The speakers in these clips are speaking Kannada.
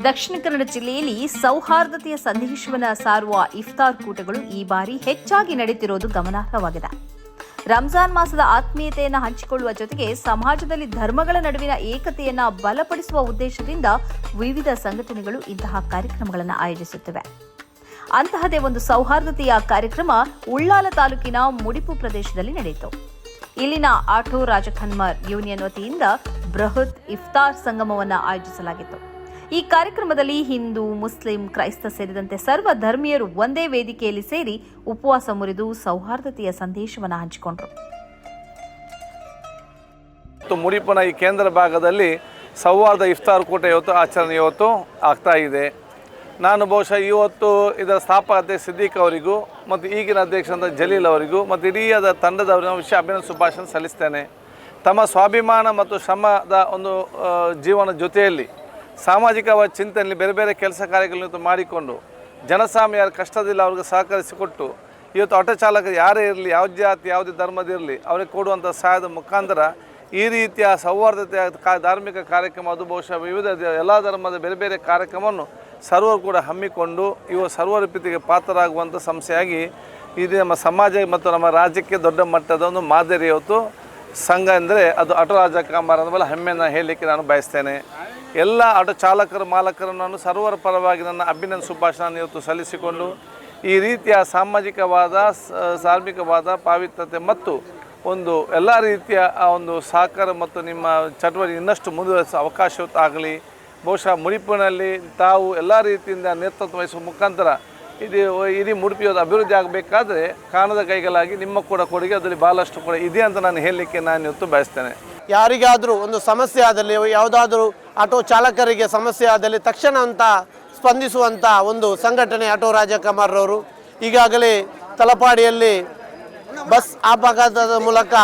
ದಕ್ಷಿಣ ಕನ್ನಡ ಜಿಲ್ಲೆಯಲ್ಲಿ ಸೌಹಾರ್ದತೆಯ ಸಂದೇಶವನ್ನು ಸಾರುವ ಇಫ್ತಾರ್ ಕೂಟಗಳು ಈ ಬಾರಿ ಹೆಚ್ಚಾಗಿ ನಡೆಯುತ್ತಿರುವುದು ಗಮನಾರ್ಹವಾಗಿದೆ. ರಂಜಾನ್ ಮಾಸದ ಆತ್ಮೀಯತೆಯನ್ನು ಹಂಚಿಕೊಳ್ಳುವ ಜೊತೆಗೆ ಸಮಾಜದಲ್ಲಿ ಧರ್ಮಗಳ ನಡುವಿನ ಏಕತೆಯನ್ನು ಬಲಪಡಿಸುವ ಉದ್ದೇಶದಿಂದ ವಿವಿಧ ಸಂಘಟನೆಗಳು ಇಂತಹ ಕಾರ್ಯಕ್ರಮಗಳನ್ನು ಆಯೋಜಿಸುತ್ತಿವೆ. ಅಂತಹದೇ ಒಂದು ಸೌಹಾರ್ದತೆಯ ಕಾರ್ಯಕ್ರಮ ಉಳ್ಳಾಲ ತಾಲೂಕಿನ ಮುಡಿಪು ಪ್ರದೇಶದಲ್ಲಿ ನಡೆಯಿತು. ಇಲ್ಲಿನ ಆಟೋ ರಾಜಕನ್ಮರ್ ಯೂನಿಯನ್ ವತಿಯಿಂದ ಬೃಹತ್ ಇಫ್ತಾರ್ ಸಂಗಮವನ್ನು ಆಯೋಜಿಸಲಾಗಿತ್ತು. ಈ ಕಾರ್ಯಕ್ರಮದಲ್ಲಿ ಹಿಂದೂ, ಮುಸ್ಲಿಂ, ಕ್ರೈಸ್ತ ಸೇರಿದಂತೆ ಸರ್ವ ಧರ್ಮೀಯರು ಒಂದೇ ವೇದಿಕೆಯಲ್ಲಿ ಸೇರಿ ಉಪವಾಸ ಮುರಿದು ಸೌಹಾರ್ದತೆಯ ಸಂದೇಶವನ್ನು ಹಂಚಿಕೊಂಡರು. ಮುಡಿಪನ ಈ ಕೇಂದ್ರ ಭಾಗದಲ್ಲಿ ಸೌಹಾರ್ದ ಇಫ್ತಾರ್ ಕೂಟ ಆಚರಣೆ ಆಗ್ತಾ ಇದೆ. ನಾನು ಬಹುಶಃ ಇವತ್ತು ಇದರ ಸ್ಥಾಪಕತೆ ಸಿದ್ದೀಕ್ ಅವರಿಗೂ ಮತ್ತು ಈಗಿನ ಅಧ್ಯಕ್ಷರಾದ ಜಲೀಲ್ ಅವರಿಗೂ ಮತ್ತು ಇಡೀ ತಂಡದವರಿಗೂ ಅಭಿನಂದನೆ ಶುಭಾಶಯ ಸಲ್ಲಿಸ್ತೇನೆ. ತಮ್ಮ ಸ್ವಾಭಿಮಾನ ಮತ್ತು ಶ್ರಮದ ಒಂದು ಜೀವನ ಜೊತೆಯಲ್ಲಿ ಸಾಮಾಜಿಕವಾದ ಚಿಂತನೆಯಲ್ಲಿ ಬೇರೆ ಬೇರೆ ಕೆಲಸ ಕಾರ್ಯಗಳನ್ನು ಮಾಡಿಕೊಂಡು ಜನಸಾಮಾನ್ಯರ ಕಷ್ಟದಲ್ಲಿ ಅವ್ರಿಗೆ ಸಹಕರಿಸಿಕೊಟ್ಟು ಇವತ್ತು ಆಟೋ ಚಾಲಕರು ಯಾರೇ ಇರಲಿ, ಯಾವ ಜಾತಿ ಯಾವುದೇ ಧರ್ಮದಿರಲಿ ಅವರಿಗೆ ಕೊಡುವಂಥ ಸಹಾಯದ ಮುಖಾಂತರ ಈ ರೀತಿಯ ಸೌಹಾರ್ದತೆಯ ಧಾರ್ಮಿಕ ಕಾರ್ಯಕ್ರಮ ಅದು ಬಹುಶಃ ವಿವಿಧ ಎಲ್ಲ ಧರ್ಮದ ಬೇರೆ ಬೇರೆ ಕಾರ್ಯಕ್ರಮವನ್ನು ಸರ್ವರು ಕೂಡ ಹಮ್ಮಿಕೊಂಡು ಇವು ಸರ್ವರ ಪ್ರೀತಿಗೆ ಪಾತ್ರರಾಗುವಂಥ ಸಂಸ್ಥೆಯಾಗಿ ಇದು ನಮ್ಮ ಸಮಾಜ ಮತ್ತು ನಮ್ಮ ರಾಜ್ಯಕ್ಕೆ ದೊಡ್ಡ ಮಟ್ಟದ ಒಂದು ಮಾದರಿ ಇವತ್ತು ಸಂಘ ಎಂದರೆ ಅದು ಆಟೋ ರಾಜಕುಮಾರ್ ಅಂದ ಮೇಲೆ ಹೆಮ್ಮೆಯನ್ನು ಹೇಳಲಿಕ್ಕೆ ನಾನು ಬಯಸ್ತೇನೆ. ಎಲ್ಲ ಆಟೋ ಚಾಲಕರು ಮಾಲಕರನ್ನು ನಾನು ಸರ್ವರ ಪರವಾಗಿ ನನ್ನ ಅಭಿನಂದನೆ ಶುಭಾಶಯ ಇವತ್ತು ಸಲ್ಲಿಸಿಕೊಂಡು ಈ ರೀತಿಯ ಸಾಮಾಜಿಕವಾದ ಧಾರ್ಮಿಕವಾದ ಪಾವಿತ್ರತೆ ಮತ್ತು ಒಂದು ಎಲ್ಲ ರೀತಿಯ ಒಂದು ಸಹಕಾರ ಮತ್ತು ನಿಮ್ಮ ಚಟುವಟಿಕೆ ಇನ್ನಷ್ಟು ಮುಂದುವರಿಸುವ ಅವಕಾಶ ಆಗಲಿ. ಬಹುಶಃ ಮುಡಿಪಿನಲ್ಲಿ ತಾವು ಎಲ್ಲ ರೀತಿಯಿಂದ ನೇತೃತ್ವ ವಹಿಸುವ ಮುಖಾಂತರ ಇಡೀ ಮುಡಿಪಿ ಅಭಿವೃದ್ಧಿ ಆಗಬೇಕಾದ್ರೆ ಕಾಣದ ಕೈಗಳಾಗಿ ನಿಮ್ಮ ಕೂಡ ಕೊಡುಗೆ ಅದರಲ್ಲಿ ಭಾಳಷ್ಟು ಕೂಡ ಇದೆ ಅಂತ ನಾನು ಹೇಳಲಿಕ್ಕೆ ನಾನು ಇವತ್ತು ಬಯಸ್ತೇನೆ. ಯಾರಿಗಾದರೂ ಒಂದು ಸಮಸ್ಯೆ ಆದಲ್ಲಿ, ಯಾವುದಾದ್ರೂ ಆಟೋ ಚಾಲಕರಿಗೆ ಸಮಸ್ಯೆ ಆದಲ್ಲಿ ತಕ್ಷಣ ಅಂತ ಸ್ಪಂದಿಸುವಂಥ ಒಂದು ಸಂಘಟನೆ ಆಟೋ ರಾಜಕುಮಾರ್ರವರು. ಈಗಾಗಲೇ ತಲಪಾಡಿಯಲ್ಲಿ ಬಸ್ ಅಪಘಾತದ ಮೂಲಕ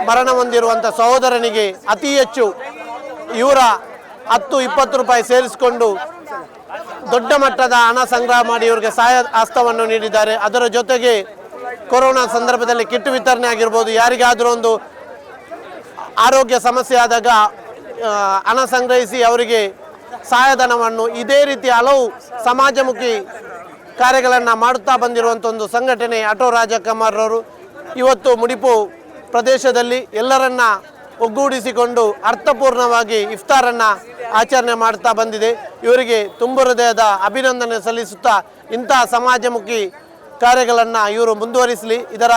ಮರಣ ಹೊಂದಿರುವಂಥ ಸಹೋದರನಿಗೆ ಅತಿ ಹೆಚ್ಚು ಇವರ 10-20 ರೂಪಾಯಿ ಸೇರಿಸಿಕೊಂಡು ದೊಡ್ಡ ಮಟ್ಟದ ಹಣ ಸಂಗ್ರಹ ಮಾಡಿ ಇವರಿಗೆ ಸಹಾಯ ಹಸ್ತವನ್ನು ನೀಡಿದ್ದಾರೆ. ಅದರ ಜೊತೆಗೆ ಕೊರೋನಾ ಸಂದರ್ಭದಲ್ಲಿ ಕಿಟ್ ವಿತರಣೆ ಆಗಿರ್ಬೋದು, ಯಾರಿಗಾದರೂ ಒಂದು ಆರೋಗ್ಯ ಸಮಸ್ಯೆ ಆದಾಗ ಹಣ ಸಂಗ್ರಹಿಸಿ ಅವರಿಗೆ ಸಹಾಯಧನವನ್ನು ಇದೇ ರೀತಿ ಹಲವು ಸಮಾಜಮುಖಿ ಕಾರ್ಯಗಳನ್ನು ಮಾಡುತ್ತಾ ಬಂದಿರುವಂಥ ಒಂದು ಸಂಘಟನೆ ಆಟೋ ರಾಜಕುಮಾರ್ರವರು ಇವತ್ತು ಮುಡಿಪು ಪ್ರದೇಶದಲ್ಲಿ ಎಲ್ಲರನ್ನ ಒಗ್ಗೂಡಿಸಿಕೊಂಡು ಅರ್ಥಪೂರ್ಣವಾಗಿ ಇಫ್ತಾರನ್ನು ಆಚರಣೆ ಮಾಡ್ತಾ ಬಂದಿದೆ. ಇವರಿಗೆ ತುಂಬ ಹೃದಯದ ಅಭಿನಂದನೆ ಸಲ್ಲಿಸುತ್ತಾ ಇಂತಹ ಸಮಾಜಮುಖಿ ಕಾರ್ಯಗಳನ್ನು ಇವರು ಮುಂದುವರಿಸಲಿ. ಇದರ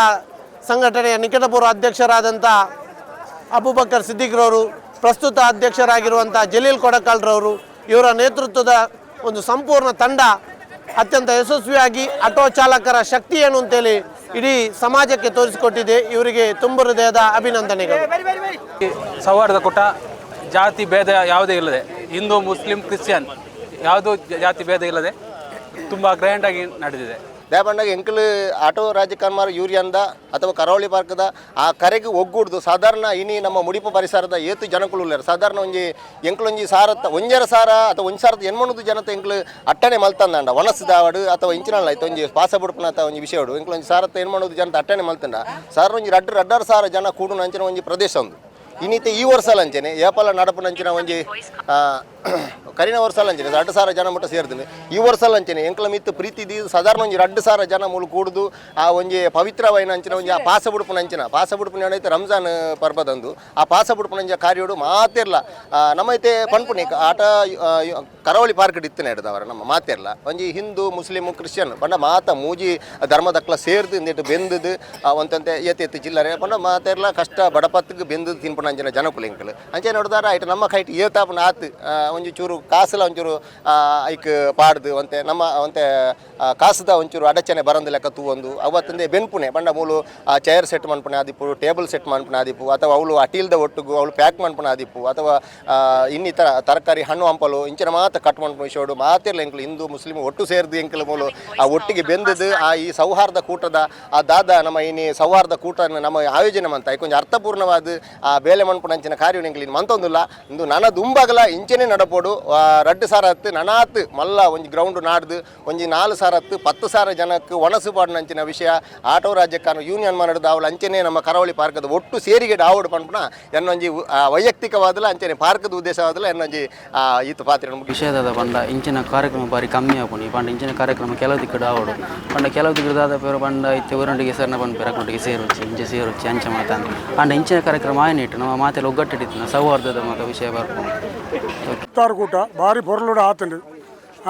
ಸಂಘಟನೆಯ ನಿಕಟಪೂರ್ವ ಅಧ್ಯಕ್ಷರಾದಂಥ ಅಬೂಬಕರ್ ಸಿದ್ದಿಕ್ರವರು, ಪ್ರಸ್ತುತ ಅಧ್ಯಕ್ಷರಾಗಿರುವಂಥ ಜಲೀಲ್ ಕೊಡಕಾಲ್ರವರು, ಇವರ ನೇತೃತ್ವದ ಒಂದು ಸಂಪೂರ್ಣ ತಂಡ ಅತ್ಯಂತ ಯಶಸ್ವಿಯಾಗಿ ಆಟೋ ಚಾಲಕರ ಶಕ್ತಿ ಏನು ಅಂತೇಳಿ ಇಡೀ ಸಮಾಜಕ್ಕೆ ತೋರಿಸಿಕೊಟ್ಟಿದೆ. ಇವರಿಗೆ ತುಂಬ ಹೃದಯದ ಅಭಿನಂದನೆಗಳು. ಸೌಹಾರ್ದ ಕೂಟ ಜಾತಿ ಭೇದ ಯಾವುದೇ ಇಲ್ಲದೆ, ಹಿಂದೂ, ಮುಸ್ಲಿಂ, ಕ್ರಿಶ್ಚಿಯನ್ ಯಾವುದೂ ಜಾತಿ ಭೇದ ಇಲ್ಲದೆ ತುಂಬ ಗ್ರ್ಯಾಂಡಾಗಿ ನಡೆದಿದೆ. ದಯಪಂಡಾಗ ಎಂಕಲ್ ಆಟೋ ರಾಜಕುಮಾರ್ ಯೂರಿಯಂದ ಅಥವಾ ಕರಾವಳಿ ಪಾರ್ಕದ ಆ ಕರೆಗೆ ಒಗ್ಗೂಡ್ದು ಸಾಧಾರಣ ಇನಿ ನಮ್ಮ ಮುಡಿಪು ಪರಿಸರದ ಏತು ಜನಗಳು ಸಾಧಾರಣ ಒಂಜಿ ಎಂಕ್ಲೊಂಜಿ ಸಾರತ್ತ ಒಂಜರ ಸಾರ ಅಥವಾ ಒಂಜಿ ಸಾರದ ಎನ್ಮಣದು ಜನತೆ ಎಂಕ್ಲು ಅಟ್ಟನೆ ಮಲ್ತಂದ ಒಣಸ್ದಾವಡು ಅಥವಾ ಇಂಚಿನಲ್ಲ ಆಯ್ತು ಒಂಜಿ ಪಾಸ ಬುಡ್ಪನ ಅಥವಾ ಒಂಜಿ ವಿಷಯಡು ಎಂಕ್ಲೊಂಜಿ ಸಾರತ್ತ ಎನ್ಮಣದು ಜನತೆ ಅಟ್ಟನೆ ಮಲ್ತಂಡ ಸಾರ್ ಒಂಜಿ ರಡ್ಡರ ಸಾರ ಜನ ಕೂಡು ನಂಚಿನ ಒಂಜಿ ಪ್ರದೇಶ ಒಂದು ಇನ್ನಿತ್ತೆ ಈ ವರ್ಷಲ ಅಂಚೆನೆ ಏಪಲ ನಡಪು ನಂಚಿನ ಒಂಜಿ ಕರಿನ ವರ್ಷಲ ಅಂಚೆನೆ 2,000 ಜನ ಮುಟ್ಟ ಸೇರ್ತೀನಿ. ಈ ವರ್ಷಲ ಅಂಚೆನೆ ಎಂಕ್ಲ ಮಿತ್ತು ಪ್ರೀತಿ ಸಾಧಾರಣ ಒಂಜಿ 2,000 ಜನ ಮೂಲ ಕೂಡುದು ಆ ಒಂಜಿ ಪವಿತ್ರವೈನ ಅಂಚಿನ ಒಂಜಿ ಆ ಪಾಸ ಬುಡುಪು ಏನೈತೆ ರಂಜಾನ್ ಪರ್ಬದಂದು ಆ ಪಾಸ ಬುಡುಪು ನಂಜ ಕಾರ್ಯೋಡು ಮಾತೆರ್ಲ ನಮ್ಮೈತೆ ಪನ್ಪುನಿ ಆಟ ಕರಾವಳಿ ಪಾರ್ಕ್ ಇತ್ತನೆ ಹಿಡ್ದವರ ನಮ್ಮ ಮಾತೆರ್ಲ ಒಂಜಿ ಹಿಂದೂ, ಮುಸ್ಲಿಮು, ಕ್ರಿಶ್ಚಿಯನ್ ಪಂಡ ಮಾತ ಮೂಜಿ ಧರ್ಮದಕ್ಲ ಸೇರ್ದು ಇಂದಿಟ್ಟು ಬೆಂದದು ಒಂತಂತೆ ಎತ್ತಿ ಜಿಲ್ಲರೆ ಪಂಡ ಮಾತೆರ್ಲ ಕಷ್ಟ ಬಡಪತ್ತಿಗೆ ಬೆಂದದು ತಿನ್ಪು ಅಂಚಿನ ಜನಕುಲು ಎಂಕಲು ಅಂಚೆ ನೋಡಿದಾರ ಐಟ್ ನಮ್ಮ ಕೈಟ್ ಏತಾಪನ ಆತು ಒಂಚು ಚೂರು ಕಾಸಲ ಒಂಚೂರು ಐಕ್ ಪಾಡ್ದು ಅಂತೆ ನಮ್ಮ ಅಂತೆ ಕಾಸದ ಒಂಚೂರು ಅಡಚಣೆ ಬರಂದ ಲೆಕ್ಕ ತೂವೊಂದು ಅವತ್ತಂದೆ ಬೆನ್ಪುನೆ ಬಂಡ ಮೂಲು ಚೇರ್ ಸೆಟ್ ಮನ್ಪುನೆ ಆದಿಪ್ಪು, ಟೇಬಲ್ ಸೆಟ್ ಮನ್ಪುನೆ ಆದಿಪ್ಪು, ಅಥವಾ ಅವಳು ಅಟೀಲ್ದ ಒಟ್ಟಿಗೂ ಅವಳು ಪ್ಯಾಕ್ ಮನ್ಪುನೆ ಆದಿಪ್ಪು, ಅಥವಾ ಇನ್ನಿತರ ತರಕಾರಿ ಹಣ್ಣು ಹಂಪಲು ಇಂಚಿನ ಮಾತ ಕಟ್ ಮನ್ಪುನೆ ಶೋಡು ಮಾತಿರ್ಲ ಎಂಕಲು ಹಿಂದೂ ಮುಸ್ಲಿಮ್ ಒಟ್ಟು ಸೇರಿದು ಎಂಕಲು ಮೂಲು ಆ ಒಟ್ಟಿಗೆ ಬೆಂದದು ಆ ಈ ಸೌಹಾರ್ದ ಕೂಟದ ಆ ದಾದ ನಮ್ಮ ಇನಿ ಸೌಹಾರ್ದ ಕೂಟ ನಮ್ಮ ಆಯೋಜನೆ ಮಂತ ಕೊಂಚ ಅರ್ಥಪೂರ್ಣವಾದ ಆ ಬೇರೆ ಬೇಲೆ ಮನ್ಪುನಂಚಿನ ಕಾರ್ಯ ನಿಂಗೆ ಮಂತೊಂದುಲ್ಲ ಇಂದು ನನ್ನ ದುಂಬಗಲ ಇಂಚೆನೆ ನಡಪೋಡು 2 ಸಾರ ಹತ್ತು ನನಾತ್ ಮಲ್ಲ ಒಂಜಿ ಗ್ರೌಂಡ್ ನಾಡ್ದು ಒಂಜಿ 4 ಸಾರ ಹತ್ತು 10 ಸಾರ ಜನಕ್ಕೆ ಒಣಸು ಪಾಡಿನಂಚಿನ ವಿಷಯ ಆಟೋ ರಾಜ್ಯಕ್ಕೆ ಯೂನಿಯನ್ ಮಾಡಿದ ಅವಳು ಅಂಚೆನೆ ನಮ್ಮ ಕರಾವಳಿ ಪಾರ್ಕದ ಒಟ್ಟು ಸೇರಿಗೆ ಡಾವಡ್ ಪಂಪನ ಎನ್ನೊಂಜಿ ವೈಯಕ್ತಿಕವಾದಲ್ಲ ಅಂಚೆನೆ ಪಾರ್ಕದ ಉದ್ದೇಶವಾದಲ್ಲ ಎನ್ನೊಂಜಿ ಈತ ಪಾತ್ರ ವಿಷಯದ ಪಂಡ ಇಂಚಿನ ಕಾರ್ಯಕ್ರಮ ಬಾರಿ ಕಮ್ಮಿ ಆಪುನಿ ಪಂಡ ಇಂಚಿನ ಕಾರ್ಯಕ್ರಮ ಕೆಲವು ದಿಕ್ಕಡು ಆವಡು ಪಂಡ ಕೆಲವು ದಿಕ್ಕದಾದ ಪೇರು ಪಂಡ ಇತ್ತೆ ಊರೊಂಡಿಗೆ ಸರ್ನ ಬಂದು ಪೆರಕೊಂಡಿಗೆ ಸೇರೊಚ್ಚಿ ಇಂಚೆ ಸೇರೊಚ್ಚಿ ಅಂಚೆ ಮಾತಾಂದು ಪಂಡ ಇಂಚಿನ ಕಾರ್ಯಕ್ರಮ ಆಯ್ನಿಟ್ಟು ನಮ್ಮ ಮಾತೆಲ್ಲ ಒಗ್ಗಟ್ಟಿಡಿತ್ತು ಸೌಹಾರ್ದದ ಮಾತ ವಿಷಯ ಬರ್ಕೊಂಡು ಇಫ್ತಾರ್ ಕೂಟ ಭಾರಿ ಪೊರ್ಲುಡ ಆತಂಡು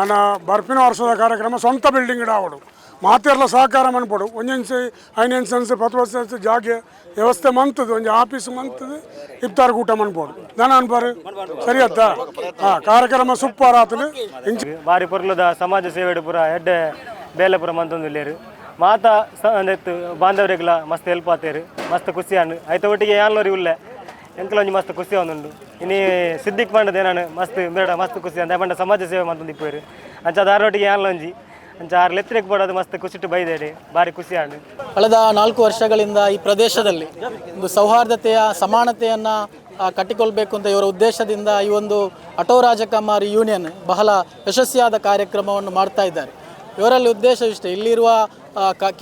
ಆನ ಬರ್ಪಿನ ವರ್ಷದ ಕಾರ್ಯಕ್ರಮ ಸ್ವಂತ ಬಿಲ್ಡಿಂಗ್ ಆವಡು ಮಾತೆಲ್ಲ ಸಹಕಾರ ಮನ್ಪಡು ಒಂಜೆನ್ಸಿ ಐನೆನ್ಸನ್ಸ್ 10 ವರ್ಷ ಜಾಗೆ ವ್ಯವಸ್ಥೆ ಮಂತದ್ದು ಒಂಜಿ ಆಫೀಸ್ ಮಂತದ್ದು ಇಫ್ತಾರ್ ಕೂಟ ಮನ್ಪೋಡು ದನ ಅನ್ಪಾರು ಸರಿ ಅತ್ತಾ ಕಾರ್ಯಕ್ರಮ ಸೂಪರ್ ಆತನು ಇಂಚಿ ಬಾರಿ ಪೊರ್ಲುದ ಸಮಾಜ ಸೇವೆಡು ಪೂರ ಎಡ್ಡೆ ಬೇಲೆ ಪೂರ ಮಂತೊಂದುಲ್ಲೇರು ಮಾತ ಅಂದೆತ್ತು ಬಾಂಧವರಿಗೆಲ್ಲ ಮಸ್ತ್ ಹೆಲ್ಪ್ ಆತೇರು ಮಸ್ತ್ ಖುಷಿ ಅನ್ನು ಐತ ಒಟ್ಟಿಗೆ ಯಾನ್ಲೋರಿ ಉಲ್ಲೆ ಎಂಕಲ ಒಂಜಿ ಮಸ್ತ್ ಖುಷಿ ಒಂದುಂಡು ಇನಿ ಸಿದ್ದಿಕ್ ಪಂಡದ ನಾನು ಮಸ್ತ್ ಬೇಡ ಮಸ್ತ್ ಖುಷಿ ಅಂತ ಪಂಡ ಸಮಾಜ ಸೇವೆ ಮಂತೊಂದಿಪ್ಪೇರು ಅಂಚ ದಾರೊಟ್ಟಿಗೆ ಯಾನ್ಲೊಂಜಿ ಅಂಚ 6 ಲೆತ್ತರಿಗೆ ಪಡೋದು ಮಸ್ತ್ ಖುಷಿಟ್ಟು ಬೈದೇಡಿ ಭಾರಿ ಖುಷಿ ಆಂಡು ಕಳೆದ 4 ವರ್ಷಗಳಿಂದ ಈ ಪ್ರದೇಶದಲ್ಲಿ ಒಂದು ಸೌಹಾರ್ದತೆಯ ಸಮಾನತೆಯನ್ನು ಕಟ್ಟಿಕೊಳ್ಬೇಕು ಅಂತ ಇವರ ಉದ್ದೇಶದಿಂದ ಈ ಒಂದು ಆಟೋ ರಾಜಕಮಾರಿ ಯೂನಿಯನ್ ಬಹಳ ಯಶಸ್ವಿಯಾದ ಕಾರ್ಯಕ್ರಮವನ್ನು ಮಾಡ್ತಾ ಇದ್ದಾರೆ. ಇವರಲ್ಲಿ ಉದ್ದೇಶವಿಷ್ಟೇ, ಇಲ್ಲಿರುವ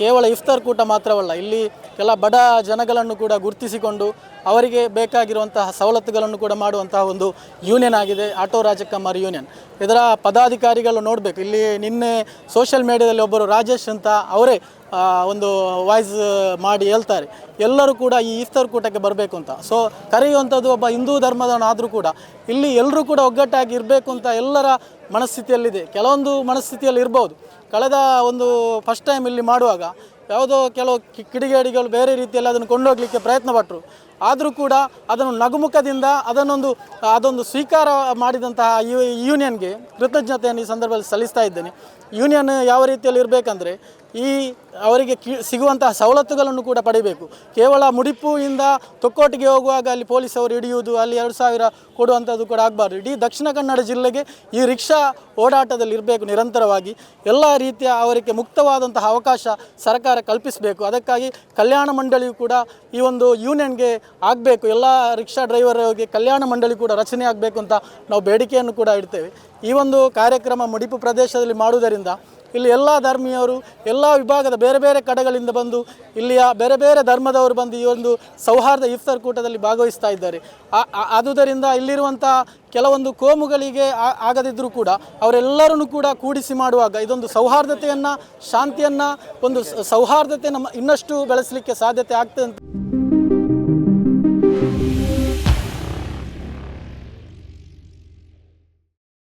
ಕೇವಲ ಇಫ್ತಾರ್ ಕೂಟ ಮಾತ್ರವಲ್ಲ, ಇಲ್ಲಿ ಕೆಲ ಬಡ ಜನಗಳನ್ನು ಕೂಡ ಗುರುತಿಸಿಕೊಂಡು ಅವರಿಗೆ ಬೇಕಾಗಿರುವಂತಹ ಸವಲತ್ತುಗಳನ್ನು ಕೂಡ ಮಾಡುವಂತಹ ಒಂದು ಯೂನಿಯನ್ ಆಗಿದೆ ಆಟೋ ರಾಜಕಮಾರಿ ಯೂನಿಯನ್. ಇದರ ಪದಾಧಿಕಾರಿಗಳು ನೋಡಬೇಕು. ಇಲ್ಲಿ ನಿನ್ನೆ ಸೋಷಿಯಲ್ ಮೀಡಿಯಾದಲ್ಲಿ ಒಬ್ಬರು ರಾಜೇಶ್ ಅಂತ ಅವರೇ ಒಂದು ವಾಯ್ಸ್ ಮಾಡಿ ಹೇಳ್ತಾರೆ ಎಲ್ಲರೂ ಕೂಡ ಈ ಇಫ್ತಾರ್ ಕೂಟಕ್ಕೆ ಬರಬೇಕು ಅಂತ. ಸೊ ಕರೆಯುವಂಥದ್ದು ಒಬ್ಬ ಹಿಂದೂ ಧರ್ಮದವನಾದರೂ ಕೂಡ ಇಲ್ಲಿ ಎಲ್ಲರೂ ಕೂಡ ಒಗ್ಗಟ್ಟಾಗಿ ಇರಬೇಕು ಅಂತ ಎಲ್ಲರ ಮನಸ್ಥಿತಿಯಲ್ಲಿದೆ. ಕೆಲವೊಂದು ಮನಸ್ಥಿತಿಯಲ್ಲಿ ಇರ್ಬೋದು. ಕಳೆದ ಒಂದು ಫಸ್ಟ್ ಟೈಮ್ ಇಲ್ಲಿ ಮಾಡುವಾಗ ಯಾವುದೋ ಕೆಲವು ಕಿಡಿಗೇಡಿಗಳು ಬೇರೆ ರೀತಿಯಲ್ಲಿ ಅದನ್ನು ಕೊಂಡೋಗಲಿಕ್ಕೆ ಪ್ರಯತ್ನ ಪಟ್ಟರು. ಆದರೂ ಕೂಡ ಅದನ್ನು ನಗುಮುಖದಿಂದ ಅದೊಂದು ಸ್ವೀಕಾರ ಮಾಡಿದಂತಹ ಯೂನಿಯನ್ಗೆ ಕೃತಜ್ಞತೆಯನ್ನು ಈ ಸಂದರ್ಭದಲ್ಲಿ ಸಲ್ಲಿಸ್ತಾ ಇದ್ದೇನೆ. ಯೂನಿಯನ್ ಯಾವ ರೀತಿಯಲ್ಲಿ ಇರಬೇಕಂದ್ರೆ ಅವರಿಗೆ ಸಿಗುವಂತಹ ಸವಲತ್ತುಗಳನ್ನು ಕೂಡ ಪಡಿಬೇಕು. ಕೇವಲ ಮುಡಿಪುವಿಂದ ತೊಕ್ಕೋಟಿಗೆ ಹೋಗುವಾಗ ಅಲ್ಲಿ ಪೊಲೀಸವರು ಹಿಡಿಯುವುದು, ಅಲ್ಲಿ 2,000 ಕೊಡುವಂಥದ್ದು ಕೂಡ ಆಗಬಾರ್ದು. ಇಡೀ ದಕ್ಷಿಣ ಕನ್ನಡ ಜಿಲ್ಲೆಗೆ ಈ ರಿಕ್ಷಾ ಓಡಾಟದಲ್ಲಿ ಇರಬೇಕು ನಿರಂತರವಾಗಿ. ಎಲ್ಲ ರೀತಿಯ ಅವರಿಗೆ ಮುಕ್ತವಾದಂತಹ ಅವಕಾಶ ಸರ್ಕಾರ ಕಲ್ಪಿಸಬೇಕು. ಅದಕ್ಕಾಗಿ ಕಲ್ಯಾಣ ಮಂಡಳಿಯು ಕೂಡ ಈ ಒಂದು ಯೂನಿಯನ್ಗೆ ಆಗಬೇಕು. ಎಲ್ಲ ರಿಕ್ಷಾ ಡ್ರೈವರ್ಗೆ ಕಲ್ಯಾಣ ಮಂಡಳಿ ಕೂಡ ರಚನೆ ಆಗಬೇಕು ಅಂತ ನಾವು ಬೇಡಿಕೆಯನ್ನು ಕೂಡ ಇಡ್ತೇವೆ. ಈ ಒಂದು ಕಾರ್ಯಕ್ರಮ ಮುಡಿಪು ಪ್ರದೇಶದಲ್ಲಿ ಮಾಡುವುದರಿಂದ ಇಲ್ಲಿ ಎಲ್ಲ ಧರ್ಮೀಯರು, ಎಲ್ಲ ವಿಭಾಗದ ಬೇರೆ ಬೇರೆ ಕಡೆಗಳಿಂದ ಬಂದು ಇಲ್ಲಿಯ ಬೇರೆ ಬೇರೆ ಧರ್ಮದವರು ಬಂದು ಈ ಒಂದು ಸೌಹಾರ್ದ ಇಫ್ತಾರ್ ಕೂಟದಲ್ಲಿ ಭಾಗವಹಿಸ್ತಾ ಇದ್ದಾರೆ. ಆದುದರಿಂದ ಇಲ್ಲಿರುವಂಥ ಕೆಲವೊಂದು ಕೋಮುಗಳಿಗೆ ಆಗದಿದ್ದರೂ ಕೂಡ ಅವರೆಲ್ಲರನ್ನು ಕೂಡ ಕೂಡಿಸಿ ಮಾಡುವಾಗ ಇದೊಂದು ಸೌಹಾರ್ದತೆಯನ್ನು, ಶಾಂತಿಯನ್ನು, ಒಂದು ಸೌಹಾರ್ದತೆ ನಮ್ಮ ಇನ್ನಷ್ಟು ಬೆಳೆಸಲಿಕ್ಕೆ ಸಾಧ್ಯತೆ ಆಗ್ತದೆ ಅಂತ